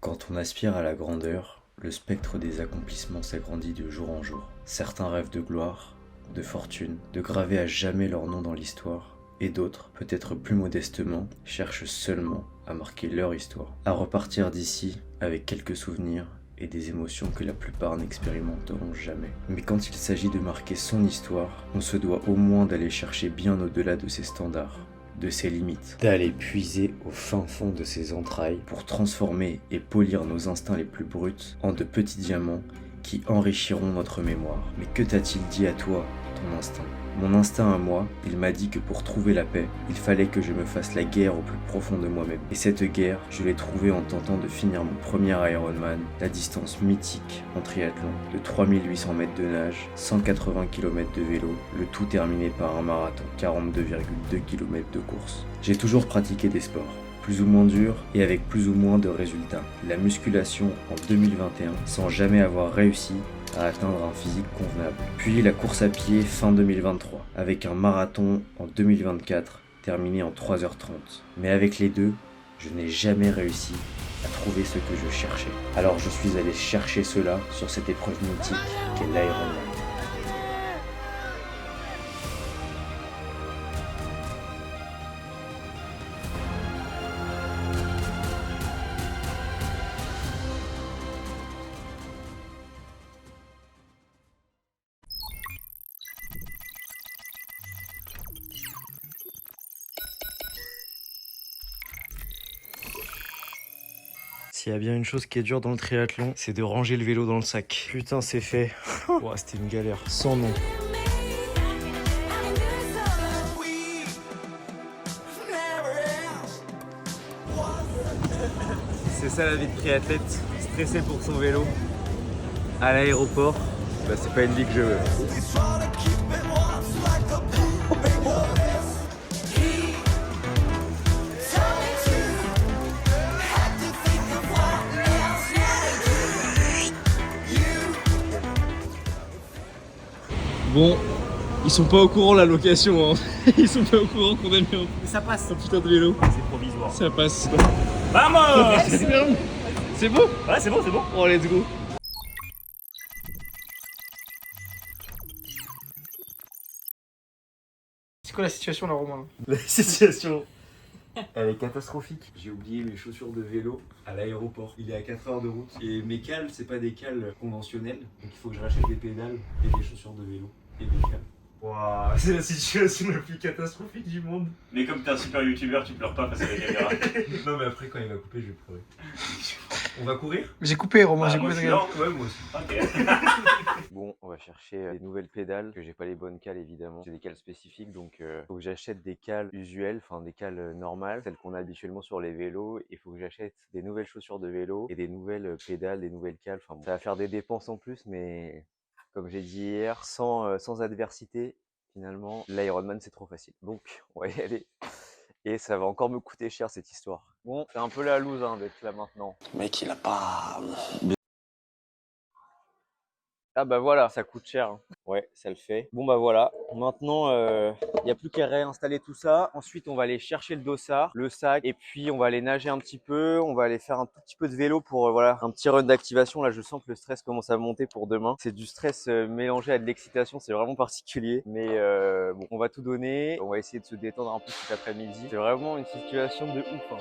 Quand on aspire à la grandeur, le spectre des accomplissements s'agrandit de jour en jour. Certains rêvent de gloire, de fortune, de graver à jamais leur nom dans l'histoire, et d'autres, peut-être plus modestement, cherchent seulement à marquer leur histoire, à repartir d'ici avec quelques souvenirs et des émotions que la plupart n'expérimenteront jamais. Mais quand il s'agit de marquer son histoire, on se doit au moins d'aller chercher bien au-delà de ses standards, de ses limites, d'aller puiser au fin fond de ses entrailles pour transformer et polir nos instincts les plus bruts en de petits diamants qui enrichiront notre mémoire. Mais que t'a-t-il dit à toi, ton instinct ? Mon instinct à moi, il m'a dit que pour trouver la paix, il fallait que je me fasse la guerre au plus profond de moi-même. Et cette guerre, je l'ai trouvée en tentant de finir mon premier Ironman, la distance mythique en triathlon, de 3800 mètres de nage, 180 km de vélo, le tout terminé par un marathon, 42,2 km de course. J'ai toujours pratiqué des sports, plus ou moins durs et avec plus ou moins de résultats. La musculation en 2021 sans jamais avoir réussi à atteindre un physique convenable. Puis la course à pied fin 2023, avec un marathon en 2024 terminé en 3h30. Mais avec les deux, je n'ai jamais réussi à trouver ce que je cherchais. Alors je suis allé chercher cela sur cette épreuve mythique qu'est l'Ironman. S'il y a bien une chose qui est dure dans le triathlon, c'est de ranger le vélo dans le sac. Putain, c'est fait. Ouah, c'était une galère. Sans nom. C'est ça la vie de triathlète. Stressé pour son vélo. À l'aéroport. Bah, c'est pas une vie que je veux. Bon, ils sont pas au courant la location, hein. Ils sont pas au courant qu'on a mis Mais ça passe. un putain de vélo. C'est provisoire. Ça passe. Vamos. C'est bon? Ouais, c'est bon, c'est bon. Oh, let's go. C'est quoi la situation là, Romain? La situation, elle est catastrophique. J'ai oublié mes chaussures de vélo à l'aéroport. Il est à 4 heures de route. Et mes cales, c'est pas des cales conventionnelles. Donc il faut que je rachète des pédales et des chaussures de vélo et des cales. Waouh, c'est la situation la plus catastrophique du monde. Mais comme t'es un super youtubeur, tu pleures pas face à la caméra. Non mais après quand il va couper, je vais pleurer. On va courir? J'ai coupé, Romain, Ah, j'ai moi, coupé. je suis Regarde. lent. Ouais, moi aussi. Ok. Bon, on va chercher des nouvelles pédales, que j'ai pas les bonnes cales évidemment. C'est des cales spécifiques, donc faut que j'achète des cales usuelles, enfin des cales normales, celles qu'on a habituellement sur les vélos. Il faut que j'achète des nouvelles chaussures de vélo et des nouvelles pédales, des nouvelles cales. Enfin bon, ça va faire des dépenses en plus, mais comme j'ai dit hier, sans adversité, finalement, l'Ironman c'est trop facile. Donc, on va y aller. Et ça va encore me coûter cher cette histoire. Bon, c'est un peu la loose hein, d'être là maintenant. Mec, il a pas. Ah bah voilà, ça coûte cher. Hein. Ouais, ça le fait. Bon bah voilà, maintenant il n'y a plus qu'à réinstaller tout ça. Ensuite on va aller chercher le dossard, le sac, et puis on va aller nager un petit peu. On va aller faire un tout petit peu de vélo pour voilà un petit run d'activation. Là je sens que le stress commence à monter pour demain. C'est du stress mélangé à de l'excitation, c'est vraiment particulier. Mais bon, on va tout donner. On va essayer de se détendre un peu cet après-midi. C'est vraiment une situation de ouf. Hein.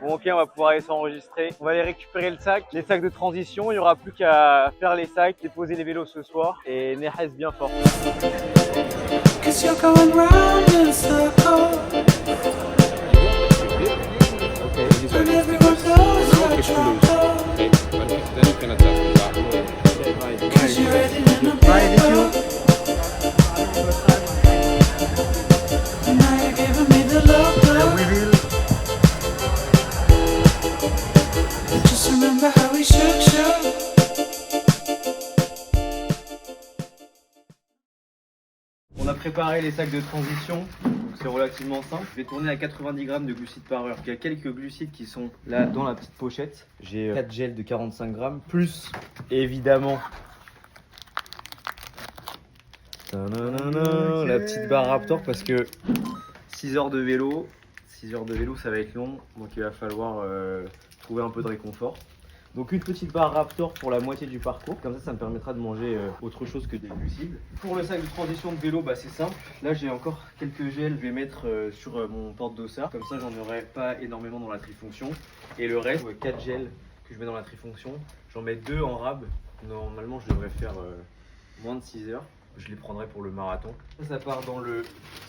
Bon ok, on va pouvoir aller s'enregistrer. On va aller récupérer le sac, les sacs de transition. Il n'y aura plus qu'à faire les sacs, déposer les vélos ce soir et Neres bien fort. On a préparé les sacs de transition, donc c'est relativement simple. Je vais tourner à 90 grammes de glucides par heure. Il y a quelques glucides qui sont là dans la petite pochette. J'ai 4 gels de 45 grammes, plus évidemment la petite barre Raptor parce que 6 heures de vélo, ça va être long, donc il va falloir trouver un peu de réconfort. Donc une petite barre Raptor pour la moitié du parcours, comme ça me permettra de manger autre chose que des glucides. Pour le sac de transition de vélo, c'est simple. Là j'ai encore quelques gels, je vais mettre sur mon porte-dossard, comme ça j'en aurai pas énormément dans la trifonction. Et le reste, 4 gels que je mets dans la trifonction, j'en mets 2 en rab. Normalement je devrais faire moins de 6 heures. Je les prendrai pour le marathon. Ça part dans le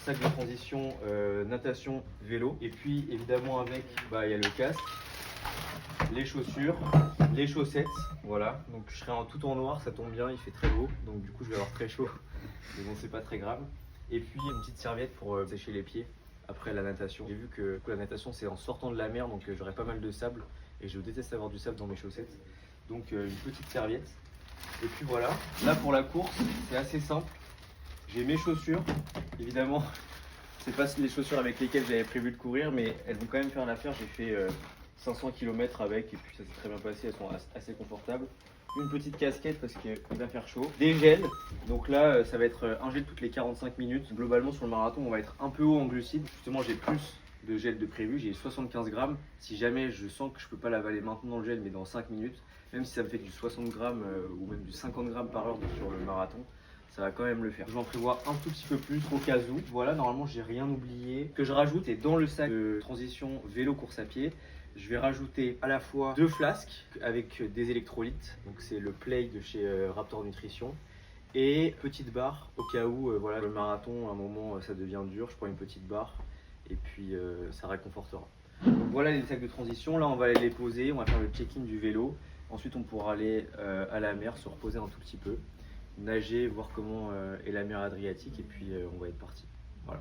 sac de transition natation vélo. Et puis évidemment avec, il y a le casque, les chaussures, les chaussettes. Voilà, donc je serai tout en noir, ça tombe bien, il fait très beau. Donc du coup je vais avoir très chaud, mais bon c'est pas très grave. Et puis une petite serviette pour sécher les pieds après la natation. J'ai vu que la natation c'est en sortant de la mer, donc j'aurai pas mal de sable. Et je déteste avoir du sable dans mes chaussettes. Donc une petite serviette. Et puis voilà, là pour la course, c'est assez simple. J'ai mes chaussures, évidemment, c'est pas les chaussures avec lesquelles j'avais prévu de courir, mais elles vont quand même faire l'affaire. J'ai fait 500 km avec et puis ça s'est très bien passé, elles sont assez confortables. Une petite casquette parce qu'il va faire chaud. Des gels, donc là ça va être un gel toutes les 45 minutes. Globalement sur le marathon, on va être un peu haut en glucides. Justement, j'ai plus de gel de prévu, j'ai 75 grammes. Si jamais je sens que je peux pas l'avaler maintenant dans le gel, mais dans 5 minutes, même si ça me fait du 60 grammes ou même du 50 grammes par heure sur le marathon, ça va quand même le faire. J'en prévois un tout petit peu plus au cas où. Voilà, normalement j'ai rien oublié. Ce que je rajoute est dans le sac de transition vélo course à pied. Je vais rajouter à la fois 2 flasques avec des électrolytes. Donc c'est le Play de chez Raptor Nutrition. Et petite barre au cas où le marathon à un moment ça devient dur. Je prends une petite barre et puis ça réconfortera. Donc voilà les sacs de transition. Là on va aller les poser, on va faire le check-in du vélo. Ensuite, on pourra aller à la mer, se reposer un tout petit peu, nager, voir comment est la mer Adriatique et puis on va être parti. Voilà.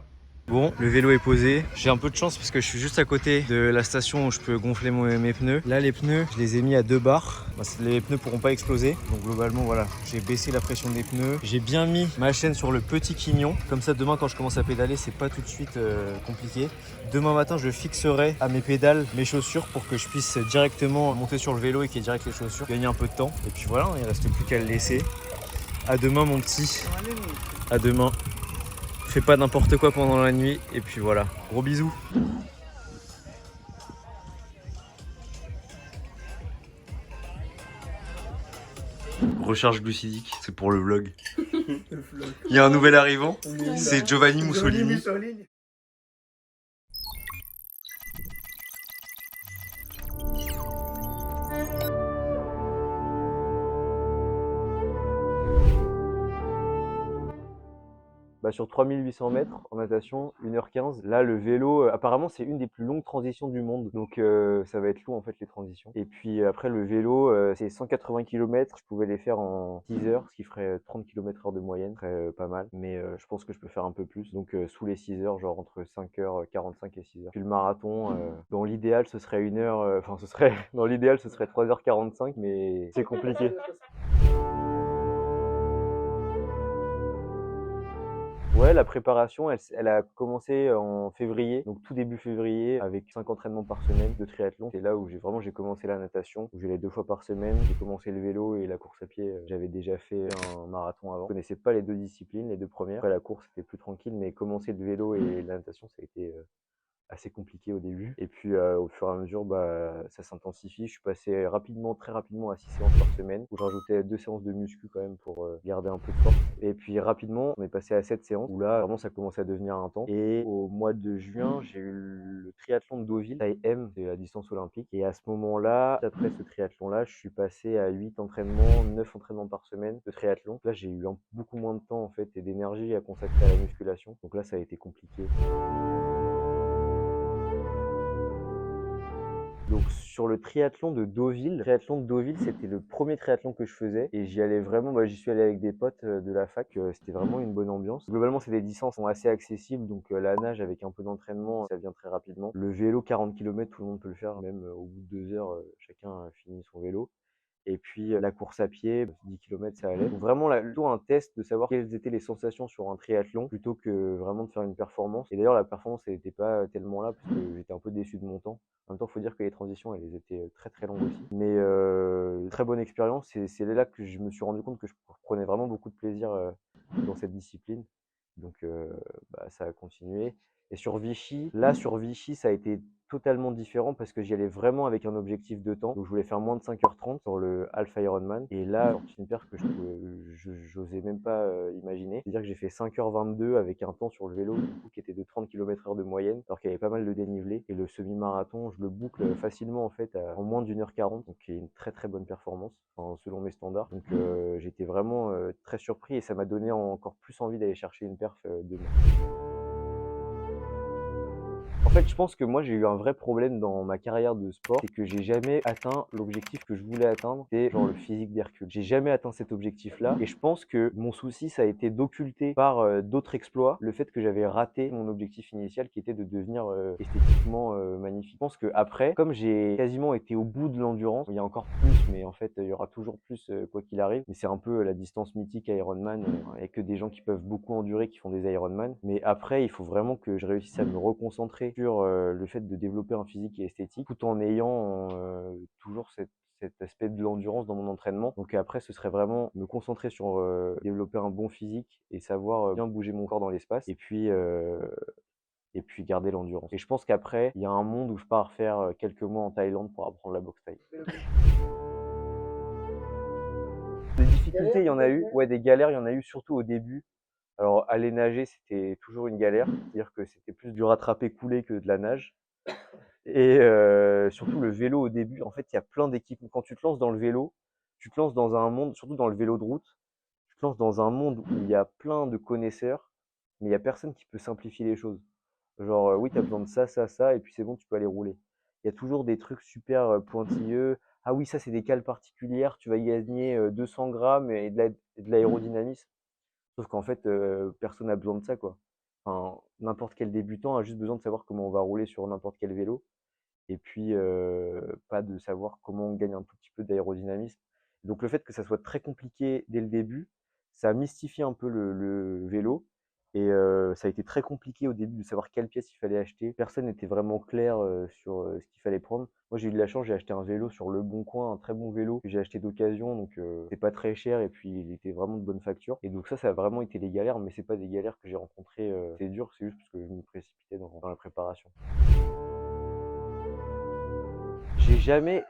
Bon, le vélo est posé. J'ai un peu de chance parce que je suis juste à côté de la station où je peux gonfler mes pneus. Là, les pneus, je les ai mis à 2 bars. Les pneus pourront pas exploser. Donc globalement, voilà, j'ai baissé la pression des pneus. J'ai bien mis ma chaîne sur le petit quignon. Comme ça, demain, quand je commence à pédaler, c'est pas tout de suite compliqué. Demain matin, je fixerai à mes pédales mes chaussures pour que je puisse directement monter sur le vélo et qu'il y ait direct les chaussures. Gagner un peu de temps. Et puis voilà, il reste plus qu'à le laisser. À demain, mon petit. À demain. Fais pas n'importe quoi pendant la nuit et puis voilà, gros bisous. Recharge glucidique, c'est pour le vlog. Il y a un nouvel arrivant, c'est Giovanni Mussolini. Sur 3800 mètres en natation, 1h15. Là, le vélo, apparemment, c'est une des plus longues transitions du monde. Donc, ça va être long, en fait, les transitions. Et puis, après, le vélo, c'est 180 km. Je pouvais les faire en 6 heures, ce qui ferait 30 km/h de moyenne. Ce serait pas mal. Mais je pense que je peux faire un peu plus. Donc, sous les 6 heures, genre entre 5h45 et 6 heures. Puis le marathon, dans l'idéal, ce serait 1 heure. Dans l'idéal, ce serait 3h45, mais c'est compliqué. Ouais, la préparation, elle a commencé en février, donc tout début février, avec 5 entraînements par semaine de triathlon. C'est là où j'ai commencé la natation, où j'allais 2 fois par semaine. J'ai commencé le vélo et la course à pied. J'avais déjà fait un marathon avant. Je connaissais pas les 2 disciplines, les 2 premières. Après la course, c'était plus tranquille, mais commencer le vélo et la natation, ça a été assez compliqué au début. Et puis au fur et à mesure, ça s'intensifie. Je suis passé très rapidement à 6 séances par semaine, où je rajoutais 2 séances de muscu quand même pour garder un peu de force. Et puis rapidement, on est passé à 7 séances, où là, vraiment, ça commençait à devenir intense. Et au mois de juin, j'ai eu le triathlon de Deauville, taille M, c'est la distance olympique. Et à ce moment-là, après ce triathlon-là, je suis passé à 8 entraînements, 9 entraînements par semaine de triathlon. Là, j'ai eu beaucoup moins de temps en fait et d'énergie à consacrer à la musculation. Donc là, ça a été compliqué. Donc sur le triathlon de Deauville, c'était le premier triathlon que je faisais et j'y allais vraiment, j'y suis allé avec des potes de la fac, c'était vraiment une bonne ambiance. Globalement, c'est des distances qui sont assez accessibles, donc la nage avec un peu d'entraînement, ça vient très rapidement. Le vélo, 40 km, tout le monde peut le faire, même au bout de 2 heures, chacun finit son vélo. Et puis la course à pied, 10 km ça allait. Donc vraiment plutôt un test de savoir quelles étaient les sensations sur un triathlon plutôt que vraiment de faire une performance. Et d'ailleurs la performance elle n'était pas tellement là parce que j'étais un peu déçu de mon temps. En même temps, il faut dire que les transitions, elles étaient très très longues aussi. Mais très bonne expérience. C'est là que je me suis rendu compte que je prenais vraiment beaucoup de plaisir dans cette discipline. Donc ça a continué. Et sur Vichy, sur Vichy, ça a été totalement différent parce que j'y allais vraiment avec un objectif de temps. Donc je voulais faire moins de 5h30 sur le Half Ironman. Et là, j'ai sorti une perf que j'osais même pas imaginer. C'est-à-dire que j'ai fait 5h22 avec un temps sur le vélo du coup, qui était de 30 km/h de moyenne, alors qu'il y avait pas mal de dénivelé. Et le semi-marathon, je le boucle facilement en fait en moins d'1h40, donc qui est une très très bonne performance selon mes standards. Donc j'étais vraiment très surpris et ça m'a donné encore plus envie d'aller chercher une perf demain. En fait, je pense que moi, j'ai eu un vrai problème dans ma carrière de sport, c'est que j'ai jamais atteint l'objectif que je voulais atteindre, c'est genre le physique d'Hercule. J'ai jamais atteint cet objectif-là et je pense que mon souci, ça a été d'occulter par d'autres exploits le fait que j'avais raté mon objectif initial qui était de devenir esthétiquement magnifique. Je pense que après, comme j'ai quasiment été au bout de l'endurance, il y a encore plus, mais en fait, il y aura toujours plus quoi qu'il arrive. Mais c'est un peu la distance mythique Ironman, il n'y a que des gens qui peuvent beaucoup endurer qui font des Ironman. Mais après, il faut vraiment que je réussisse à me reconcentrer sur le fait de développer un physique esthétique tout en ayant toujours cet aspect de l'endurance dans mon entraînement. Donc après, ce serait vraiment me concentrer sur développer un bon physique et savoir bien bouger mon corps dans l'espace. Et puis garder l'endurance. Et je pense qu'après, il y a un monde où je pars faire quelques mois en Thaïlande pour apprendre la boxe thaï. Des difficultés, il y en a eu. Ouais, des galères, il y en a eu surtout au début. Alors, aller nager, c'était toujours une galère. C'est-à-dire que c'était plus du rattrapé-coulé que de la nage. Et surtout le vélo au début, en fait, il y a plein d'équipes. Quand tu te lances dans le vélo, tu te lances dans un monde, surtout dans le vélo de route, tu te lances dans un monde où il y a plein de connaisseurs, mais il n'y a personne qui peut simplifier les choses. Genre, oui, tu as besoin de ça, ça, ça, et puis c'est bon, tu peux aller rouler. Il y a toujours des trucs super pointilleux. Ah oui, ça, c'est des cales particulières, tu vas y gagner 200 grammes et de l'aérodynamisme. Sauf qu'en fait, personne n'a besoin de ça, quoi. Enfin, n'importe quel débutant a juste besoin de savoir comment on va rouler sur n'importe quel vélo. Et puis, pas de savoir comment on gagne un tout petit peu d'aérodynamisme. Donc le fait que ça soit très compliqué dès le début, ça a mystifié un peu le vélo. Et ça a été très compliqué au début de savoir quelle pièce il fallait acheter. Personne n'était vraiment clair sur ce qu'il fallait prendre. Moi, j'ai eu de la chance, j'ai acheté un vélo sur Le Bon Coin, un très bon vélo que j'ai acheté d'occasion, donc c'était pas très cher et puis il était vraiment de bonne facture. Et donc ça a vraiment été des galères, mais c'est pas des galères que j'ai rencontrées. C'est dur, c'est juste parce que je me précipitais dans la préparation.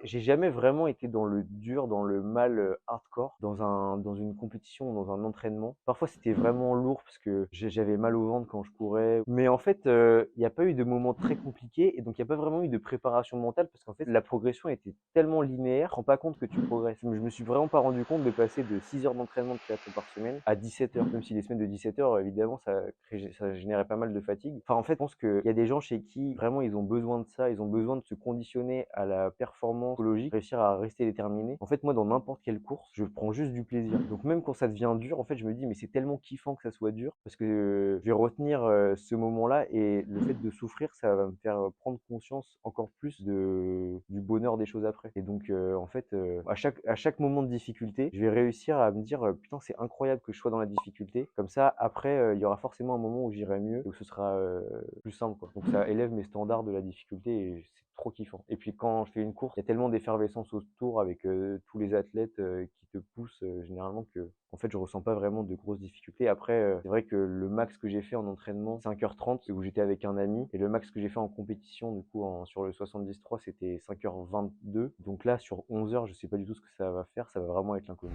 J'ai jamais vraiment été dans le dur, dans le mal hardcore, dans une compétition, dans un entraînement. Parfois, c'était vraiment lourd parce que j'avais mal au ventre quand je courais. Mais en fait, il n'y a pas eu de moments très compliqués et donc il n'y a pas vraiment eu de préparation mentale parce qu'en fait, la progression était tellement linéaire, tu te rends pas compte que tu progresses. Je me suis vraiment pas rendu compte de passer de 6 heures d'entraînement de triathlon par semaine à 17 heures. Même si les semaines de 17 heures, évidemment, ça générait pas mal de fatigue. Enfin, en fait, je pense qu'il y a des gens chez qui vraiment ils ont besoin de ça, ils ont besoin de se conditionner à la performance psychologique, réussir à rester déterminé. En fait, moi, dans n'importe quelle course, je prends juste du plaisir. Donc même quand ça devient dur, en fait, je me dis, mais c'est tellement kiffant que ça soit dur, parce que je vais retenir ce moment-là, et le fait de souffrir, ça va me faire prendre conscience encore plus du bonheur des choses après. Et donc, en fait, à chaque moment de difficulté, je vais réussir à me dire, putain, c'est incroyable que je sois dans la difficulté. Comme ça, après, il y aura forcément un moment où j'irai mieux, où ce sera plus simple, quoi. Donc ça élève mes standards de la difficulté, et c'est trop kiffant. Et puis quand je fais une course, il y a tellement d'effervescence autour avec tous les athlètes qui te poussent généralement que en fait je ressens pas vraiment de grosses difficultés. Après c'est vrai que le max que j'ai fait en entraînement 5h30 où j'étais avec un ami, et le max que j'ai fait en compétition du coup sur le 73 c'était 5h22. Donc là sur 11 heures je sais pas du tout ce que ça va faire, ça va vraiment être l'inconnu.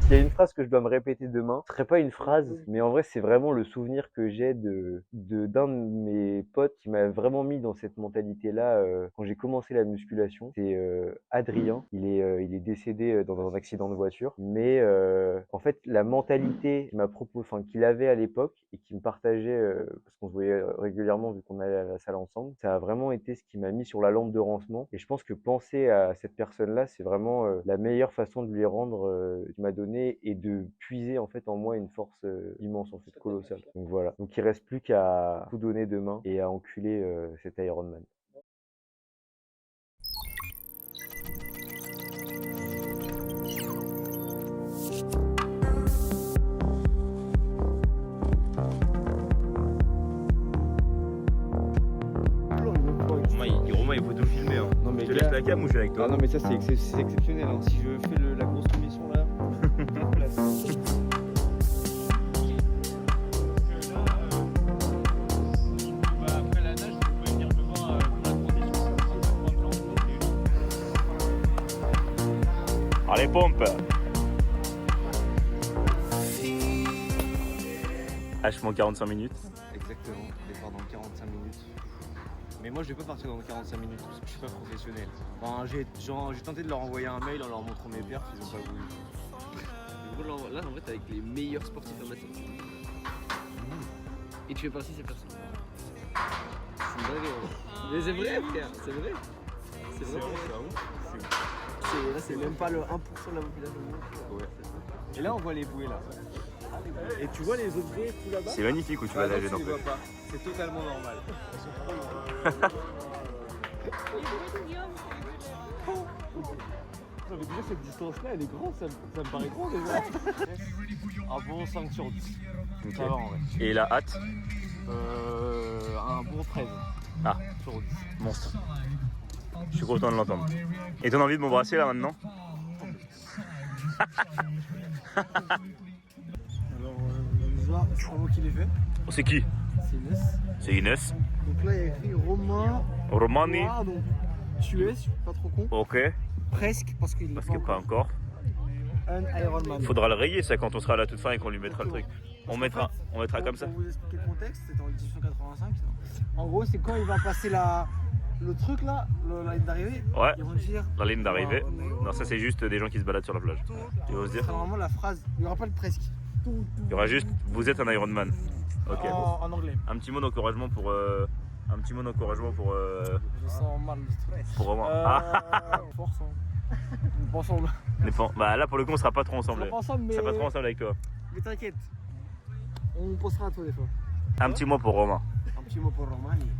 S'il y a une phrase que je dois me répéter demain, ce serait pas une phrase, mais en vrai, c'est vraiment le souvenir que j'ai d'un de mes potes qui m'a vraiment mis dans cette mentalité-là quand j'ai commencé la musculation. C'est Adrien. Il est décédé dans un accident de voiture. Mais en fait, la mentalité qu'il avait à l'époque et qu'il me partageait, parce qu'on se voyait régulièrement vu qu'on allait à la salle ensemble, ça a vraiment été ce qui m'a mis sur la lampe de lancement. Et je pense que penser à cette personne-là, c'est vraiment la meilleure façon de lui rendre qu'il m'a donné, et de puiser en fait en moi une force immense, en fait, colossale. Donc voilà. Donc il reste plus qu'à tout donner demain et à enculer cet Ironman. laisses la cam ou je suis avec toi? Ah non mais ça c'est exceptionnel, hein. Si je fais la grosse commission là. Après la nage, vous pouvez venir me voir pour la transition. Allez, pompe! Hachement 45 minutes. Exactement, départ dans 45 minutes. Mais moi je vais pas partir dans 45 minutes parce que je suis pas professionnel. Enfin, j'ai tenté de leur envoyer un mail en leur montrant mes perfs, ils ont pas voulu. Là, en vrai, t'es avec les meilleurs sportifs amateurs. Et tu fais partie de ces personnes. C'est une dinguerie, hein. Mais c'est vrai, frère, c'est vrai. C'est vrai. Là, c'est même pas le 1% de la population du monde. Ouais. Et là on voit les bouées là. Et tu vois les autres bouées tout là-bas? C'est magnifique où tu vas nager non, dans tu les le vois pas. C'est totalement normal. Non mais déjà cette distance là elle est grande, ça me paraît grand déjà. Un bon 5 sur 10. Ok. Ça va en vrai. Et la hâte? Un bon 13 Ah, sur 10. monstre. Je suis content de l'entendre. Et ton envie de m'embrasser là maintenant? Alors, le joueur, je crois qu'il est fait. Oh, c'est qui? C'est Inès. C'est Inès. Donc là, il y a écrit Romain. Romani. Noir, donc tu es, je suis pas trop con. Ok, Presque, parce qu'il parce est que pas encore. un Ironman. Faudra le rayer ça quand on sera à la toute fin et qu'on lui mettra le truc. On mettra comme ça. Pour vous expliquer le contexte, c'était en 1885. En gros, c'est quand il va passer le truc là, la ligne d'arrivée. Ouais. Ils vont dire. La ligne d'arrivée. Non, ça c'est juste des gens qui se baladent sur la plage. Ils vont se dire. C'est normalement la phrase. Il n'y aura pas le presque. Il y aura juste vous êtes un Ironman. Ok. En anglais. Un petit mot d'encouragement pour. Un petit mot d'encouragement pour. Je sens mal le stress. Pour Romain. Ah. Force. On est pas ensemble. Bah là pour le coup on sera pas trop On ensemble. est pas ensemble, On mais. sera pas trop ensemble avec toi. Mais t'inquiète. On pensera à toi des fois. Un petit mot pour Romain. Un petit mot pour Romani.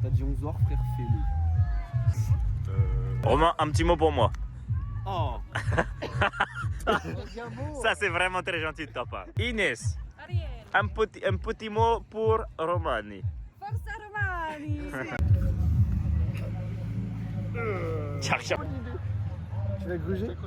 T'as dit 11 heures, frère, fais-le. Romain, un petit mot pour moi. Oh. Ça c'est vraiment très gentil de ta part. Inès, Ariel, un petit mot pour Romani. Forza Romani! Ciao, ciao. Tu vas gruger?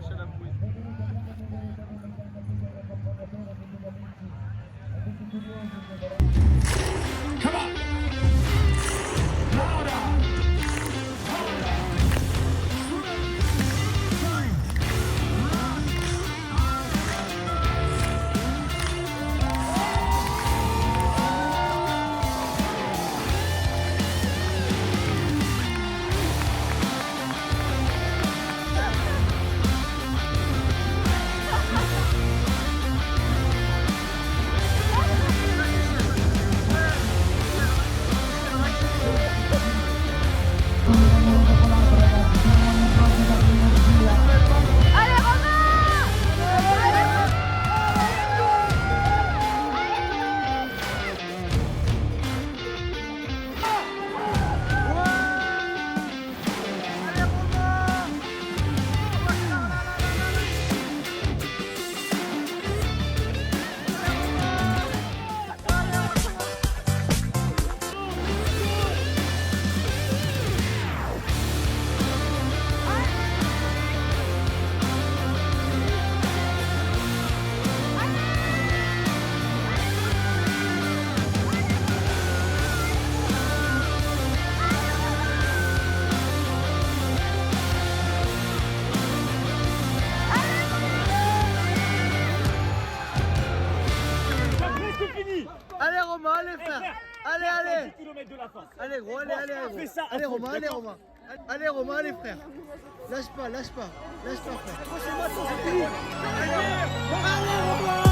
Allez Romain, allez frère. Allez, allez. Allez gros, allez, allez. Allez Romain, allez Romain. Allez Romain, allez frère. Lâche pas, lâche pas. Lâche pas frère. Allez Romain. Allez Romain.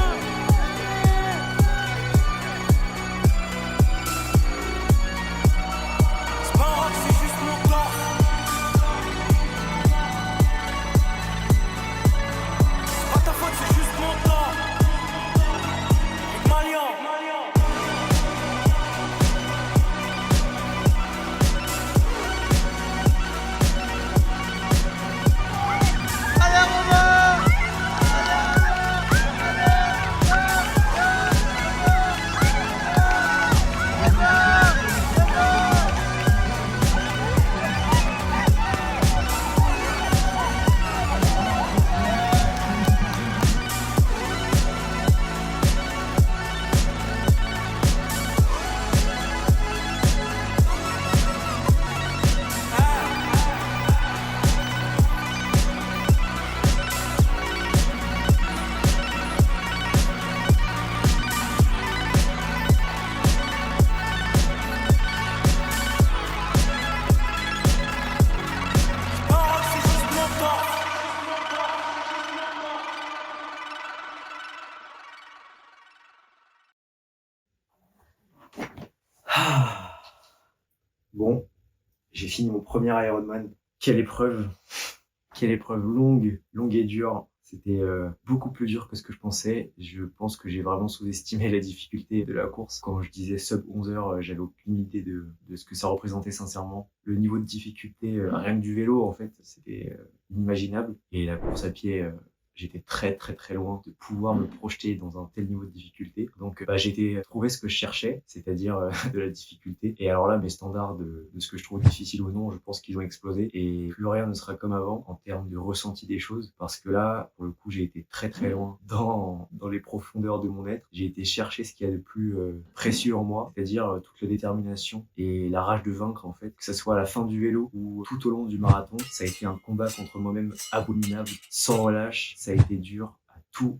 J'ai fini mon premier Ironman. Quelle épreuve! Quelle épreuve longue et dure. C'était beaucoup plus dur que ce que je pensais. Je pense que j'ai vraiment sous-estimé la difficulté de la course. Quand je disais sub 11 heures, j'avais aucune idée de ce que ça représentait sincèrement. Le niveau de difficulté, rien que du vélo, en fait, c'était inimaginable. Et la course à pied, j'étais très loin de pouvoir me projeter dans un tel niveau de difficulté. Donc j'ai trouvé ce que je cherchais, c'est-à-dire de la difficulté. Et alors là, mes standards de ce que je trouve difficile ou non, je pense qu'ils ont explosé. Et plus rien ne sera comme avant en termes de ressenti des choses. Parce que là, pour le coup, j'ai été très loin dans les profondeurs de mon être. J'ai été chercher ce qu'il y a de plus précieux en moi, c'est-à-dire toute la détermination et la rage de vaincre en fait. Que ce soit à la fin du vélo ou tout au long du marathon, ça a été un combat contre moi-même abominable, sans relâche. Ça a été dur à tous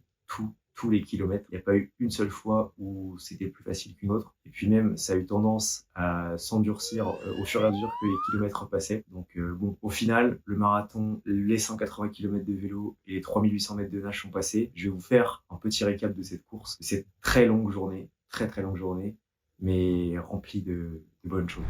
les kilomètres. Il n'y a pas eu une seule fois où c'était plus facile qu'une autre. Et puis même, ça a eu tendance à s'endurcir au fur et à mesure que les kilomètres passaient. Donc bon, au final, le marathon, les 180 km de vélo et les 3800 mètres de nage sont passés. Je vais vous faire un petit récap de cette course, de cette très longue journée, très longue journée, mais remplie de bonnes choses.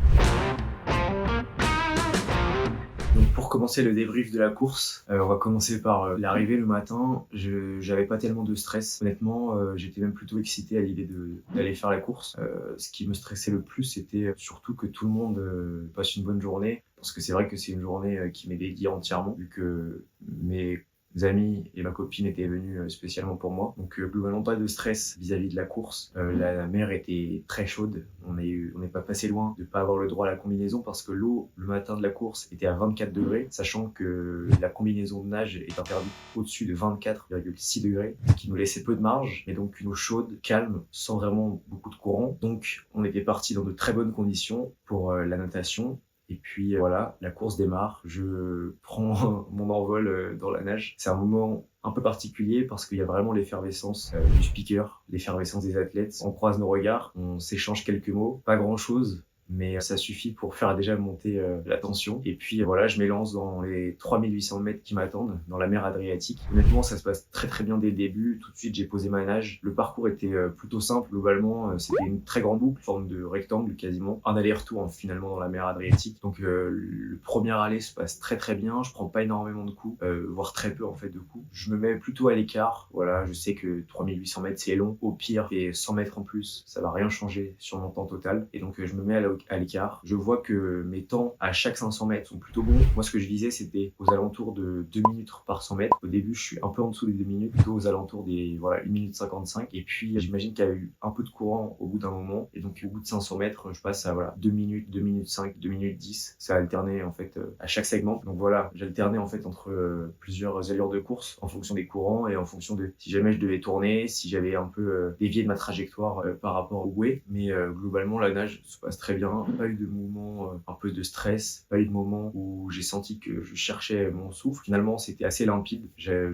Donc pour commencer le débrief de la course, on va commencer par l'arrivée le matin. J'avais pas tellement de stress. Honnêtement, j'étais même plutôt excité à l'idée d'aller faire la course. Ce qui me stressait le plus, c'était surtout que tout le monde passe une bonne journée. Parce que c'est vrai que c'est une journée qui m'est dédiée entièrement, vu que mes amis et ma copine étaient venus spécialement pour moi. Donc globalement pas de stress vis-à-vis de la course. La mer était très chaude. On n'est pas passé loin de pas avoir le droit à la combinaison parce que l'eau le matin de la course était à 24 degrés, sachant que la combinaison de nage est interdite au-dessus de 24,6 degrés, ce qui nous laissait peu de marge, mais donc une eau chaude, calme, sans vraiment beaucoup de courant. Donc on était parti dans de très bonnes conditions pour la natation. Et puis voilà, la course démarre, je prends mon envol dans la nage. C'est un moment un peu particulier parce qu'il y a vraiment l'effervescence du speaker, l'effervescence des athlètes. On croise nos regards, on s'échange quelques mots, pas grand-chose, mais ça suffit pour faire déjà monter la tension. Et puis voilà, je m'élance dans les 3800 mètres qui m'attendent, dans la mer Adriatique. Honnêtement, ça se passe très bien dès le début. Tout de suite, j'ai posé ma nage. Le parcours était plutôt simple. Globalement, c'était une très grande boucle, forme de rectangle quasiment. Un aller-retour finalement dans la mer Adriatique. Donc le premier aller se passe très bien. Je prends pas énormément de coups, voire très peu en fait de coups. Je me mets plutôt à l'écart. Voilà, je sais que 3800 mètres c'est long. Au pire, et 100 mètres en plus, ça va rien changer sur mon temps total. Et donc je me mets à l'écart. Je vois que mes temps à chaque 500 mètres sont plutôt bons. Moi, ce que je visais, c'était aux alentours de 2 minutes par 100 mètres. Au début, je suis un peu en dessous des 2 minutes, plutôt aux alentours des 1 minute 55. Et puis, j'imagine qu'il y a eu un peu de courant au bout d'un moment. Et donc, au bout de 500 mètres, je passe à 2 minutes, 2 minutes 5, 2 minutes 10. Ça alternait en fait à chaque segment. Donc voilà, j'alternais en fait entre plusieurs allures de course en fonction des courants et en fonction de si jamais je devais tourner, si j'avais un peu dévié de ma trajectoire par rapport au way. Mais globalement, la nage se passe très bien. Pas eu de moment un peu de stress, pas eu de moment où j'ai senti que je cherchais mon souffle. Finalement, c'était assez limpide. J'ai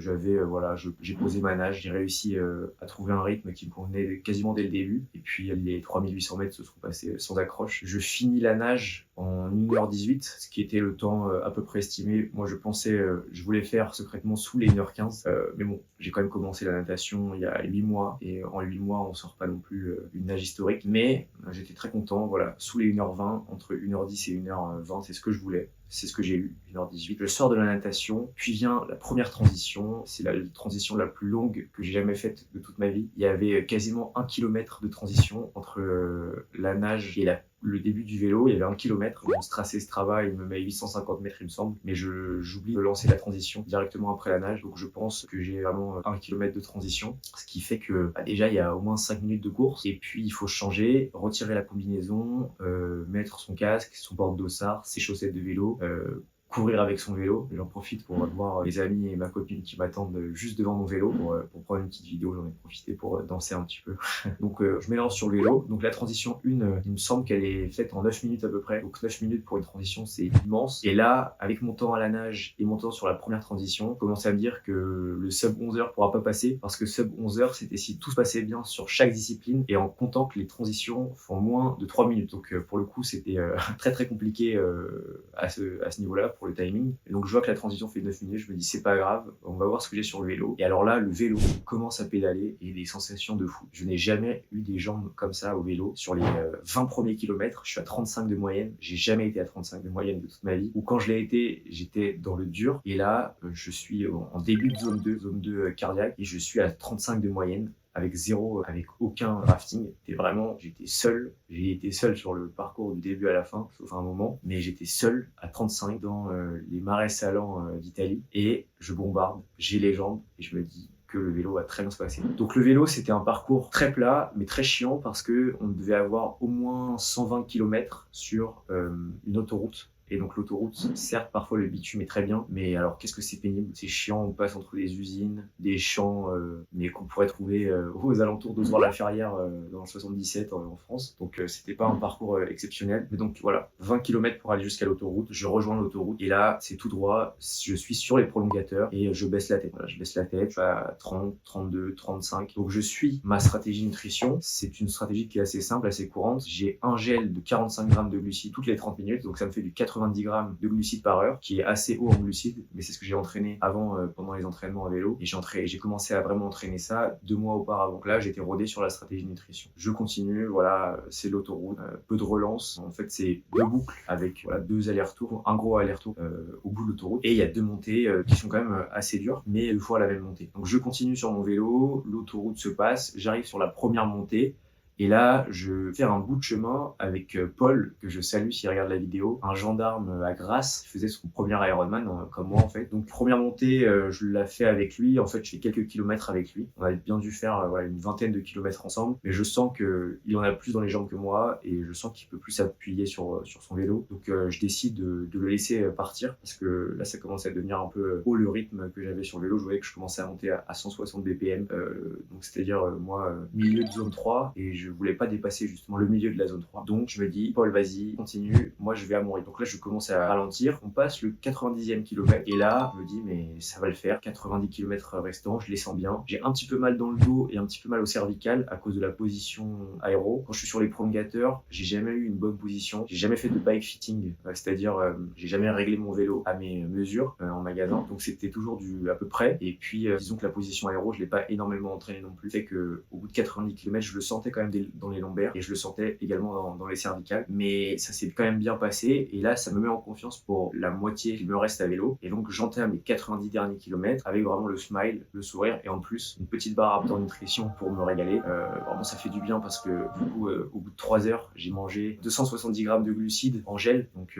posé ma nage, j'ai réussi à trouver un rythme qui me convenait quasiment dès le début. Et puis les 3800 mètres se sont passés sans accroche. Je finis la nage en 1h18, ce qui était le temps à peu près estimé. Moi, je voulais faire secrètement sous les 1h15. Mais bon, j'ai quand même commencé la natation il y a 8 mois. Et en 8 mois, on sort pas non plus une nage historique. Mais j'étais très content, voilà, sous les 1h20, entre 1h10 et 1h20, c'est ce que je voulais. C'est ce que j'ai eu, 1h18. Je sors de la natation, puis vient la première transition. C'est la transition la plus longue que j'ai jamais faite de toute ma vie. Il y avait quasiment 1 kilomètre de transition entre la nage et le début du vélo. Il y avait 1 kilomètre. Mon tracé Strava, il me met 850 mètres, il me semble. Mais j'oublie de lancer la transition directement après la nage. Donc je pense que j'ai vraiment 1 kilomètre de transition. Ce qui fait que déjà, il y a au moins 5 minutes de course. Et puis, il faut changer, retirer la combinaison, mettre son casque, son porte-dossard, ses chaussettes de vélo, courir avec son vélo. J'en profite pour voir mes amis et ma copine qui m'attendent juste devant mon vélo pour prendre une petite vidéo. J'en ai profité pour danser un petit peu. Donc je m'élance sur le vélo. Donc la transition 1, il me semble qu'elle est faite en 9 minutes à peu près. Donc 9 minutes pour une transition, c'est immense. Et là, avec mon temps à la nage et mon temps sur la première transition, je commence à me dire que le sub 11 heures pourra pas passer, parce que sub 11 heures, c'était si tout se passait bien sur chaque discipline et en comptant que les transitions font moins de 3 minutes. Donc pour le coup, c'était très compliqué à ce niveau-là. Pour pour le timing. Et donc je vois que la transition fait 9 minutes, je me dis c'est pas grave, on va voir ce que j'ai sur le vélo. Et alors là, le vélo commence à pédaler et des sensations de fou. Je n'ai jamais eu des jambes comme ça au vélo. Sur les 20 premiers kilomètres, je suis à 35 de moyenne. J'ai jamais été à 35 de moyenne de toute ma vie. Ou quand je l'ai été, j'étais dans le dur. Et là, je suis en début de zone 2 cardiaque, et je suis à 35 de moyenne. Avec aucun rafting. J'étais seul. J'ai été seul sur le parcours du début à la fin, sauf un moment, mais j'étais seul à 35 dans les marais salants d'Italie, et je bombarde, j'ai les jambes, et je me dis que le vélo va très bien se passer. Donc le vélo, c'était un parcours très plat, mais très chiant, parce que on devait avoir au moins 120 km sur une autoroute. Et donc l'autoroute, certes, parfois le bitume est très bien, mais alors qu'est-ce que c'est pénible, c'est chiant, on passe entre des usines, des champs, mais qu'on pourrait trouver aux alentours d'Ozores-la-Ferrière dans le 77 en France. Donc c'était pas un parcours exceptionnel. Mais donc voilà, 20 km pour aller jusqu'à l'autoroute, je rejoins l'autoroute, et là c'est tout droit, je suis sur les prolongateurs, et je baisse la tête. Voilà, je baisse la tête, je suis à 30, 32, 35. Donc je suis ma stratégie nutrition, c'est une stratégie qui est assez simple, assez courante. J'ai un gel de 45 grammes de glucides toutes les 30 minutes, donc ça me fait du 90 grammes de glucides par heure, qui est assez haut en glucides, mais c'est ce que j'ai entraîné avant pendant les entraînements à vélo, et j'ai commencé à vraiment entraîner ça 2 mois auparavant. Donc là, j'étais rodé sur la stratégie de nutrition. Je continue, voilà, c'est l'autoroute, peu de relance. En fait, c'est 2 boucles avec 2 allers-retours, un gros aller-retour au bout de l'autoroute, et il y a 2 montées qui sont quand même assez dures, mais 2 fois la même montée. Donc je continue sur mon vélo, l'autoroute se passe, j'arrive sur la première montée. Et là, je fais un bout de chemin avec Paul, que je salue s'il regarde la vidéo, un gendarme à Grasse, qui faisait son premier Ironman, comme moi en fait. Donc première montée, je la fais avec lui, en fait je fais quelques kilomètres avec lui. On a bien dû faire une vingtaine de kilomètres ensemble, mais je sens qu'il en a plus dans les jambes que moi, et je sens qu'il peut plus s'appuyer sur son vélo. Donc je décide de le laisser partir, parce que là ça commence à devenir un peu haut le rythme que j'avais sur le vélo. Je voyais que je commençais à monter à 160 BPM, donc c'est-à-dire moi milieu de zone 3, et je voulais pas dépasser justement le milieu de la zone 3. Donc je me dis, Paul, vas-y, continue, moi je vais à mon rythme. Donc là je commence à ralentir, on passe le 90e kilomètre, et là je me dis, mais ça va le faire, 90 km restants, je les sens bien. J'ai un petit peu mal dans le dos et un petit peu mal au cervical à cause de la position aéro. Quand je suis sur les prolongateurs, j'ai jamais eu une bonne position, j'ai jamais fait de bike fitting, c'est-à-dire j'ai jamais réglé mon vélo à mes mesures en magasin, donc c'était toujours du à peu près. Et puis disons que la position aéro, je l'ai pas énormément entraîné non plus, fait que au bout de 90 km, je le sentais quand même dans les lombaires, et je le sentais également dans les cervicales, mais ça s'est quand même bien passé, et là ça me met en confiance pour la moitié qui me reste à vélo. Et donc j'entame les 90 derniers kilomètres avec vraiment le smile, le sourire, et en plus une petite barre Raptor Nutrition pour me régaler. Vraiment ça fait du bien, parce que du coup au bout de 3 heures, j'ai mangé 270 grammes de glucides en gel, donc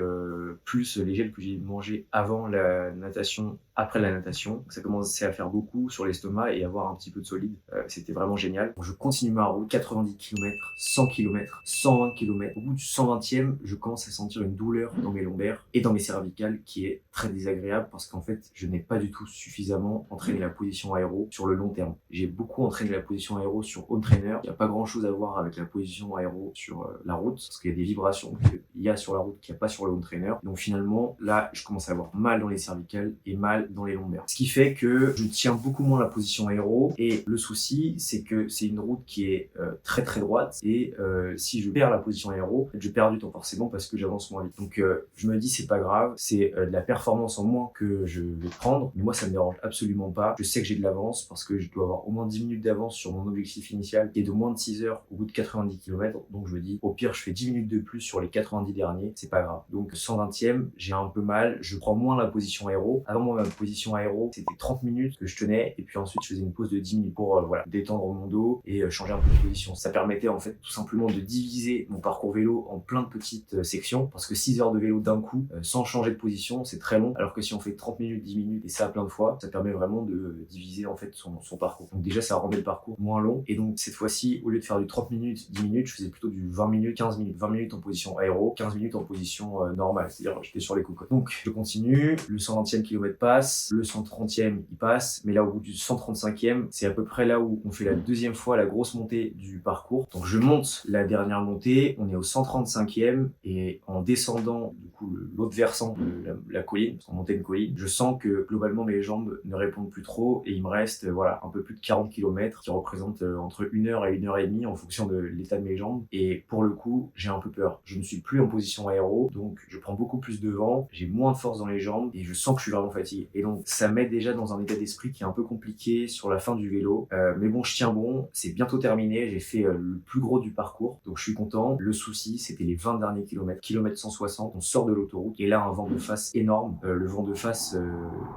plus les gels que j'ai mangés avant la natation, après la natation. Donc ça commençait à faire beaucoup sur l'estomac et avoir un petit peu de solide. C'était vraiment génial. Donc je continue ma route, 90 km, 100 km, 120 km. Au bout du 120e, je commence à sentir une douleur dans mes lombaires et dans mes cervicales qui est très désagréable, parce qu'en fait, je n'ai pas du tout suffisamment entraîné la position aéro sur le long terme. J'ai beaucoup entraîné la position aéro sur home trainer. Il n'y a pas grand chose à voir avec la position aéro sur la route, parce qu'il y a des vibrations qu'il y a sur la route qu'il n'y a pas sur le home trainer. Donc finalement, là, je commence à avoir mal dans les cervicales et mal dans les lombaires. Ce qui fait que je tiens beaucoup moins la position aéro, et le souci, c'est que c'est une route qui est très très droite, et si je perds la position aéro, je perds du temps forcément, parce que j'avance moins vite. Donc je me dis, c'est pas grave, c'est de la performance en moins que je vais prendre, mais moi ça me dérange absolument pas. Je sais que j'ai de l'avance, parce que je dois avoir au moins 10 minutes d'avance sur mon objectif initial, qui est de moins de 6 heures au bout de 90 km. Donc je me dis, au pire je fais 10 minutes de plus sur les 90 derniers, c'est pas grave. Donc 120e, j'ai un peu mal, je prends moins la position aéro. Avant moi, ma position aéro, c'était 30 minutes que je tenais, et puis ensuite je faisais une pause de 10 minutes pour voilà, détendre mon dos et changer un peu de position. Ça permettait en fait tout simplement de diviser mon parcours vélo en plein de petites sections, parce que 6 heures de vélo d'un coup, sans changer de position, c'est très long, alors que si on fait 30 minutes, 10 minutes, et ça plein de fois, ça permet vraiment de diviser en fait son parcours. Donc déjà, ça rendait le parcours moins long, et donc cette fois-ci, au lieu de faire du 30 minutes, 10 minutes, je faisais plutôt du 20 minutes, 15 minutes. 20 minutes en position aéro, 15 minutes en position normale, c'est-à-dire j'étais sur les cocottes. Donc je continue, le 120e kilomètre passe, le 130e il passe, mais là au bout du 135e, c'est à peu près là où on fait la deuxième fois la grosse montée du parcours. Donc je monte la dernière montée, on est au 135e, et en descendant du coup l'autre versant de la colline, parce qu'on montait une colline, je sens que globalement mes jambes ne répondent plus trop et il me reste voilà un peu plus de 40 km qui représentent entre 1 heure et 1 heure et demie en fonction de l'état de mes jambes. Et pour le coup, j'ai un peu peur. Je ne suis plus en position aéro, donc je prends beaucoup plus de vent, j'ai moins de force dans les jambes et je sens que je suis vraiment fatigué. Et donc ça met déjà dans un état d'esprit qui est un peu compliqué sur la fin du vélo. Mais bon, je tiens bon, c'est bientôt terminé, j'ai fait le plus gros du parcours, donc je suis content. Le souci, c'était les 20 derniers kilomètres, kilomètre 160, on sort de l'autoroute et là un vent de face énorme. Le vent de face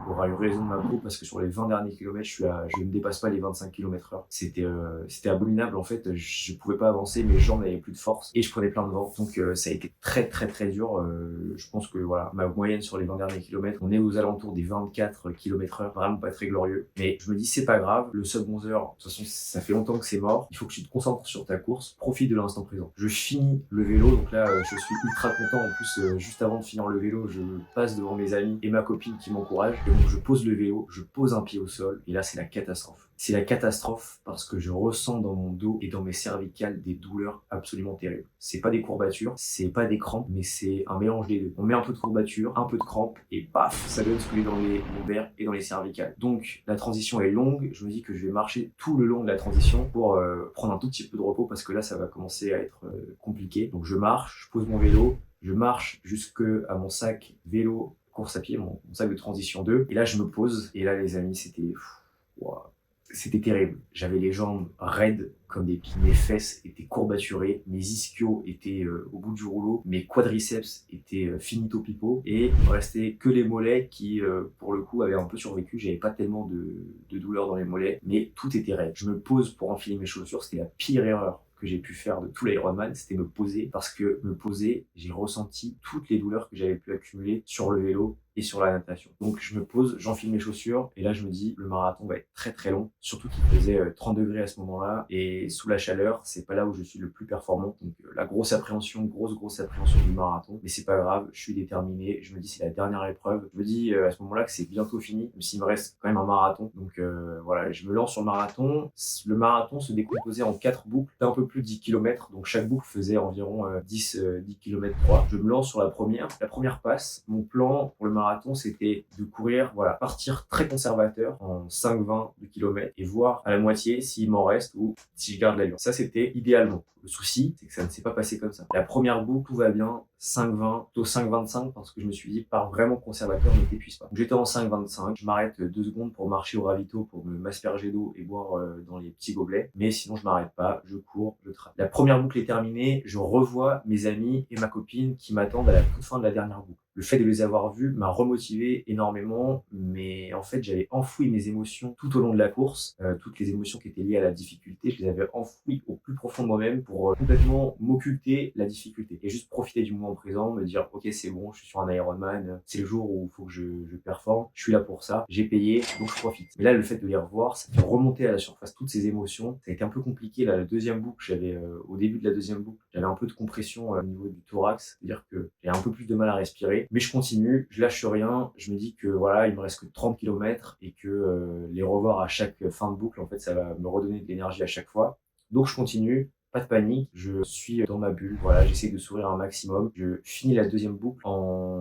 aura eu raison de ma peau parce que sur les 20 derniers kilomètres, je ne dépasse pas les 25 km/h. C'était abominable en fait, je pouvais pas avancer, mes jambes n'avaient plus de force et je prenais plein de vent, donc ça a été très dur. Je pense que voilà, ma moyenne sur les 20 derniers kilomètres, on est aux alentours des 24 km/h, vraiment pas très glorieux, mais je me dis c'est pas grave, le sub 11 heures, de toute façon ça fait longtemps que c'est mort, il faut que tu te concentres sur ta course, profite de l'instant présent. Je finis le vélo, donc là je suis ultra content, en plus juste avant de finir le vélo, je passe devant mes amis et ma copine qui m'encourage, et donc je pose le vélo, je pose un pied au sol, et là c'est la catastrophe. C'est la catastrophe parce que je ressens dans mon dos et dans mes cervicales des douleurs absolument terribles. C'est pas des courbatures, c'est pas des crampes, mais c'est un mélange des deux. On met un peu de courbatures, un peu de crampes, et paf, ça donne ce que dans les lombaires et dans les cervicales. Donc la transition est longue, je me dis que je vais marcher tout le long de la transition pour prendre un tout petit peu de repos parce que là ça va commencer à être compliqué. Donc je marche, je pose mon vélo, je marche jusque à mon sac vélo course à pied, mon sac de transition 2, et là je me pose, et là les amis c'était... Wow. C'était terrible. J'avais les jambes raides comme des pieds. Mes fesses étaient courbaturées, mes ischios étaient au bout du rouleau, mes quadriceps étaient finito pipo et il me restait que les mollets qui, pour le coup, avaient un peu survécu. J'avais pas tellement de douleur dans les mollets, mais tout était raide. Je me pose pour enfiler mes chaussures. C'était la pire erreur que j'ai pu faire de tout l'Ironman, c'était me poser, parce que me poser, j'ai ressenti toutes les douleurs que j'avais pu accumuler sur le vélo et sur la natation. Donc je me pose, j'enfile mes chaussures et là je me dis le marathon va être très long, surtout qu'il faisait 30 degrés à ce moment-là et sous la chaleur, c'est pas là où je suis le plus performant. Donc la grosse appréhension du marathon, mais c'est pas grave, je suis déterminé, je me dis c'est la dernière épreuve. Je me dis à ce moment-là que c'est bientôt fini, même s'il me reste quand même un marathon. Donc voilà, je me lance sur le marathon. Le marathon se décomposait en 4 boucles d'un peu plus de 10 km, donc chaque boucle faisait environ 10 km 3. Je me lance sur la première passe. Mon plan pour le marathon, c'était de courir, voilà, partir très conservateur en 5-20 du kilomètre et voir à la moitié s'il m'en reste ou si je garde l'allure. Ça, c'était idéalement. Le souci, c'est que ça ne s'est pas passé comme ça. La première boucle, tout va bien, 5-20, plutôt 5-25, parce que je me suis dit, par vraiment conservateur, ne t'épuise pas. Donc, j'étais en 5-25, je m'arrête 2 secondes pour marcher au ravito, pour m'asperger d'eau et boire dans les petits gobelets, mais sinon je m'arrête pas, je cours, je trace. La première boucle est terminée, je revois mes amis et ma copine qui m'attendent à la toute fin de la dernière boucle. Le fait de les avoir vus m'a remotivé énormément, mais en fait j'avais enfoui mes émotions tout au long de la course, toutes les émotions qui étaient liées à la difficulté, je les avais enfouies au plus profond de moi-même pour complètement m'occulter la difficulté et juste profiter du moment présent, me dire ok c'est bon, je suis sur un Ironman, c'est le jour où il faut que je performe, je suis là pour ça, j'ai payé, donc je profite. Mais là le fait de les revoir, ça fait remonter à la surface toutes ces émotions, ça a été un peu compliqué là, la deuxième boucle, j'avais au début de la deuxième boucle, j'avais un peu de compression au niveau du thorax, c'est-à-dire que j'ai un peu plus de mal à respirer, mais je continue, je lâche rien, je me dis que voilà, il me reste que 30 km et que les revoir à chaque fin de boucle, en fait ça va me redonner de l'énergie à chaque fois. Donc je continue, pas de panique, je suis dans ma bulle, voilà, j'essaie de sourire un maximum. Je finis la deuxième boucle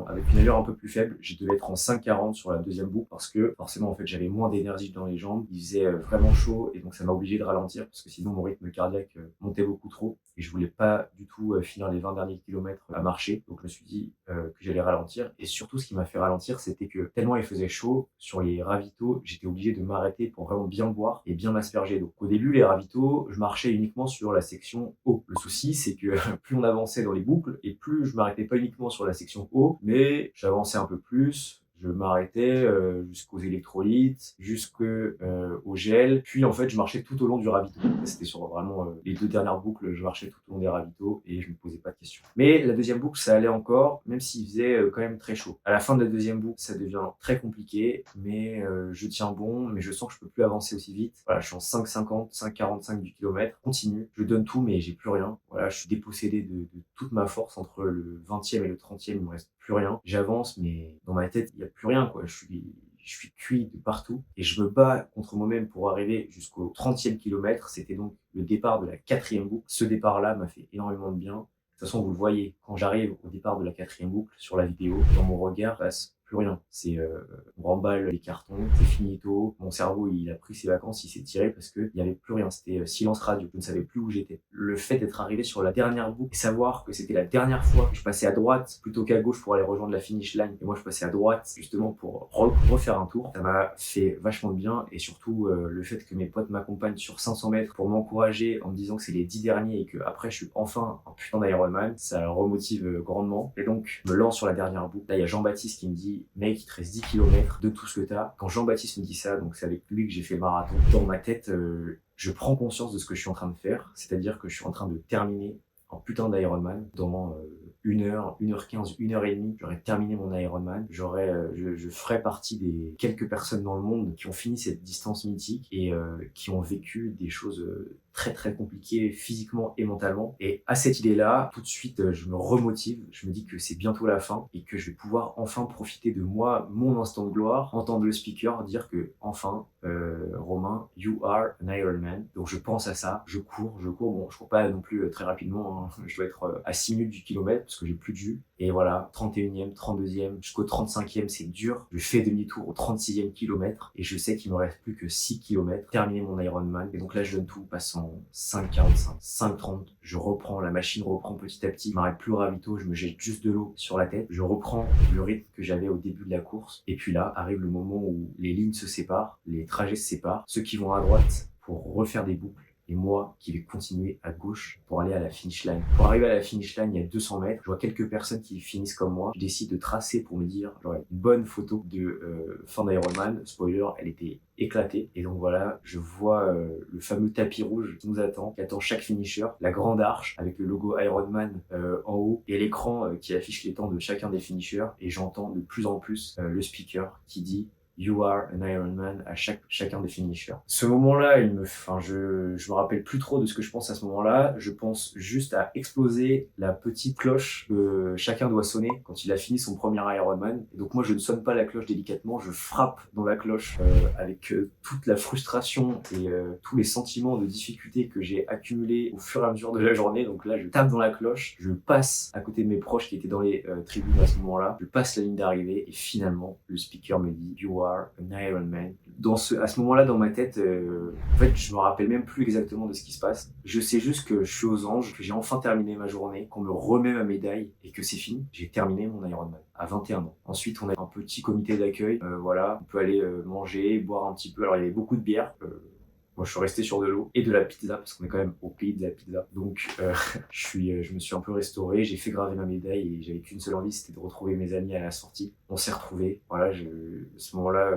avec une allure un peu plus faible, je devais être en 5,40 sur la deuxième boucle parce que forcément en fait j'avais moins d'énergie dans les jambes, il faisait vraiment chaud et donc ça m'a obligé de ralentir parce que sinon mon rythme cardiaque montait beaucoup trop et je voulais pas du tout finir les 20 derniers kilomètres à marcher, donc je me suis dit que j'allais ralentir et surtout ce qui m'a fait ralentir c'était que tellement il faisait chaud sur les ravitaux, j'étais obligé de m'arrêter pour vraiment bien boire et bien m'asperger d'eau. Au début les ravitaux, je marchais uniquement sur la section haut. Le souci, c'est que plus on avançait dans les boucles et plus je m'arrêtais pas uniquement sur la section haut, mais j'avançais un peu plus, je m'arrêtais jusqu'aux électrolytes, jusqu'au gel, puis en fait je marchais tout au long du ravito. C'était sur vraiment les 2 dernières boucles, je marchais tout au long des ravitaux et je me posais pas de questions. Mais la deuxième boucle ça allait encore, même s'il faisait quand même très chaud. À la fin de la deuxième boucle ça devient très compliqué, mais je tiens bon, mais je sens que je peux plus avancer aussi vite. Voilà, je suis en 5,50, 5,45 du kilomètre, continue, je donne tout mais j'ai plus rien. Voilà, je suis dépossédé de toute ma force entre le 20e et le 30e, il me reste plus rien. J'avance mais dans ma tête il y a plus rien quoi, je suis cuit de partout et je me bats contre moi-même pour arriver jusqu'au 30e kilomètre. C'était donc le départ de la 4e boucle. Ce départ-là m'a fait énormément de bien. toute façon, vous le voyez, quand j'arrive au départ de la 4e boucle sur la vidéo, dans mon regard passe plus rien. C'est on remballe les cartons, c'est finito. Mon cerveau, il a pris ses vacances, il s'est tiré parce qu'il n'y avait plus rien. C'était silence radio. Je ne savais plus où j'étais. Le fait d'être arrivé sur la dernière boucle et savoir que c'était la dernière fois que je passais à droite plutôt qu'à gauche pour aller rejoindre la finish line, et moi je passais à droite justement pour refaire un tour, ça m'a fait vachement de bien. Et surtout le fait que mes potes m'accompagnent sur 500 mètres pour m'encourager en me disant que c'est les 10 derniers et que après je suis enfin un putain d'Ironman, ça remotive grandement. Et donc je me lance sur la dernière boucle. Là il y a Jean-Baptiste qui me dit: mec, il te reste 10 km de tout ce que t'as. Quand Jean-Baptiste me dit ça, donc c'est avec lui que j'ai fait le marathon, dans ma tête, je prends conscience de ce que je suis en train de faire, c'est-à-dire que je suis en train de terminer un putain d'Ironman dans 1h, 1h15, 1h30, j'aurais terminé mon Ironman. Je ferais partie des quelques personnes dans le monde qui ont fini cette distance mythique et qui ont vécu des choses très très compliquées physiquement et mentalement. Et à cette idée-là, tout de suite, je me remotive. Je me dis que c'est bientôt la fin et que je vais pouvoir enfin profiter de moi, mon instant de gloire, entendre le speaker dire que enfin, Romain, you are an Ironman. Donc je pense à ça, je cours. Bon, je cours pas non plus très rapidement, hein. Je dois être à 6 minutes du kilomètre parce que j'ai plus de jus. Et voilà, 31e, 32e, jusqu'au 35e, c'est dur. Je fais demi-tour au 36e kilomètre et je sais qu'il me reste plus que 6 kilomètres, terminer mon Ironman. Et donc là, je donne tout, passant 5,45, 5,30. Je reprends, la machine reprend petit à petit. Je m'arrête plus au ravito, je me jette juste de l'eau sur la tête. Je reprends le rythme que j'avais au début de la course. Et puis là, arrive le moment où les lignes se séparent, les trajets se séparent. Ceux qui vont à droite pour refaire des boucles, et moi qui vais continuer à gauche pour aller à la finish line. Pour arriver à la finish line, il y a 200 mètres. Je vois quelques personnes qui finissent comme moi. Je décide de tracer pour me dire, j'aurai une bonne photo de fin d'Ironman. Spoiler, elle était éclatée. Et donc voilà, je vois le fameux tapis rouge qui nous attend, qui attend chaque finisher, la grande arche avec le logo Ironman en haut et l'écran qui affiche les temps de chacun des finishers. Et j'entends de plus en plus le speaker qui dit: You are an Ironman à chacun des finishers. Ce moment-là, je me rappelle plus trop de ce que je pense à ce moment-là. Je pense juste à exploser la petite cloche que chacun doit sonner quand il a fini son premier Ironman. Et donc moi, je ne sonne pas la cloche délicatement, je frappe dans la cloche avec toute la frustration et tous les sentiments de difficulté que j'ai accumulés au fur et à mesure de la journée. Donc là, je tape dans la cloche, je passe à côté de mes proches qui étaient dans les tribunes à ce moment-là. Je passe la ligne d'arrivée et finalement, le speaker me dit: You are an Ironman. À ce moment-là, dans ma tête, en fait, je me rappelle même plus exactement de ce qui se passe. Je sais juste que je suis aux anges, que j'ai enfin terminé ma journée, qu'on me remet ma médaille et que c'est fini. J'ai terminé mon Ironman à 21 ans. Ensuite, on a un petit comité d'accueil. Voilà, on peut aller manger, boire un petit peu. Alors, il y avait beaucoup de bière. Moi, je suis resté sur de l'eau et de la pizza parce qu'on est quand même au pays de la pizza. Donc, je me suis un peu restauré, j'ai fait graver ma médaille et j'avais qu'une seule envie, c'était de retrouver mes amis à la sortie. On s'est retrouvés. Voilà, à ce moment-là,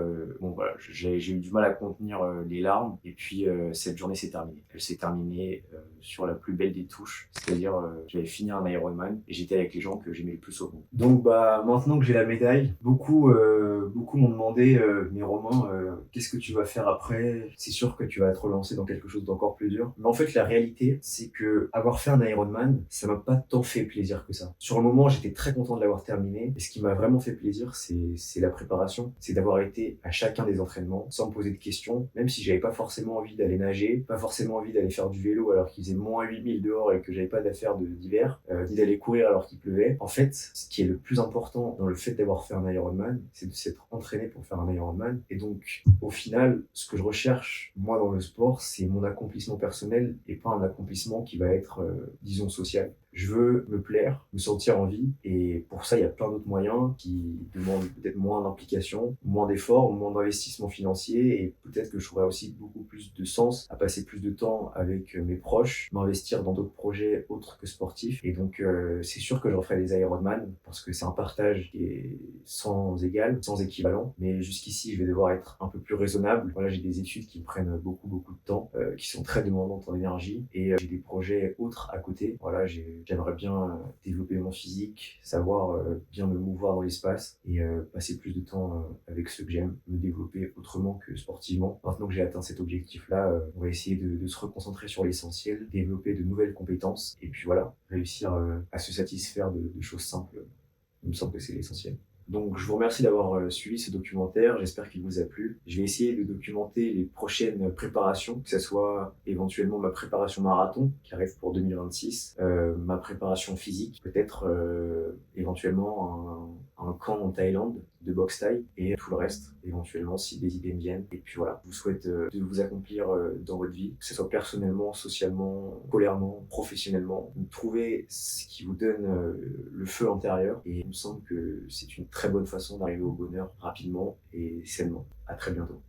j'ai eu du mal à contenir les larmes et puis cette journée s'est terminée. Elle s'est terminée sur la plus belle des touches, c'est-à-dire j'avais fini un Ironman et j'étais avec les gens que j'aimais le plus au monde. Donc, maintenant que j'ai la médaille, beaucoup m'ont demandé, mais Romain, qu'est-ce que tu vas faire après? C'est sûr que tu vas te relancer dans quelque chose d'encore plus dur. Mais en fait, la réalité, c'est que avoir fait un Ironman, ça m'a pas tant fait plaisir que ça. Sur le moment, j'étais très content de l'avoir terminé. Et ce qui m'a vraiment fait plaisir, c'est la préparation. C'est d'avoir été à chacun des entraînements sans me poser de questions, même si j'avais pas forcément envie d'aller nager, pas forcément envie d'aller faire du vélo alors qu'il faisait moins 8000 dehors et que j'avais pas d'affaires d'hiver, ni d'aller courir alors qu'il pleuvait. En fait, ce qui est le plus important dans le fait d'avoir fait un Ironman, c'est de s'être entraîné pour faire un Ironman. Et donc, au final, ce que je recherche, moi, dans le sport, c'est mon accomplissement personnel et pas un accomplissement qui va être, disons, social. Je veux me plaire, me sentir en vie et pour ça, il y a plein d'autres moyens qui demandent peut-être moins d'implication, moins d'efforts, moins d'investissement financier et peut-être que je trouverai aussi beaucoup plus de sens à passer plus de temps avec mes proches, m'investir dans d'autres projets autres que sportifs et donc c'est sûr que je referai des Ironman parce que c'est un partage qui est sans égal, sans équivalent mais jusqu'ici, je vais devoir être un peu plus raisonnable. Voilà, j'ai des études qui me prennent beaucoup de temps, qui sont très demandantes en énergie et j'ai des projets autres à côté. Voilà, j'aimerais bien développer mon physique, savoir bien me mouvoir dans l'espace et passer plus de temps avec ceux que j'aime, me développer autrement que sportivement. Maintenant que j'ai atteint cet objectif-là, on va essayer de se reconcentrer sur l'essentiel, développer de nouvelles compétences et puis voilà, réussir à se satisfaire de choses simples. Il me semble que c'est l'essentiel. Donc je vous remercie d'avoir suivi ce documentaire, j'espère qu'il vous a plu. Je vais essayer de documenter les prochaines préparations, que ce soit éventuellement ma préparation marathon qui arrive pour 2026, ma préparation physique, peut-être éventuellement un camp en Thaïlande de boxe thaï et tout le reste, éventuellement si des idées me viennent. Et puis voilà, je vous souhaite de vous accomplir dans votre vie, que ce soit personnellement, socialement, scolairement, professionnellement. Trouvez ce qui vous donne le feu intérieur et il me semble que c'est une très bonne façon d'arriver au bonheur rapidement et sainement. À très bientôt.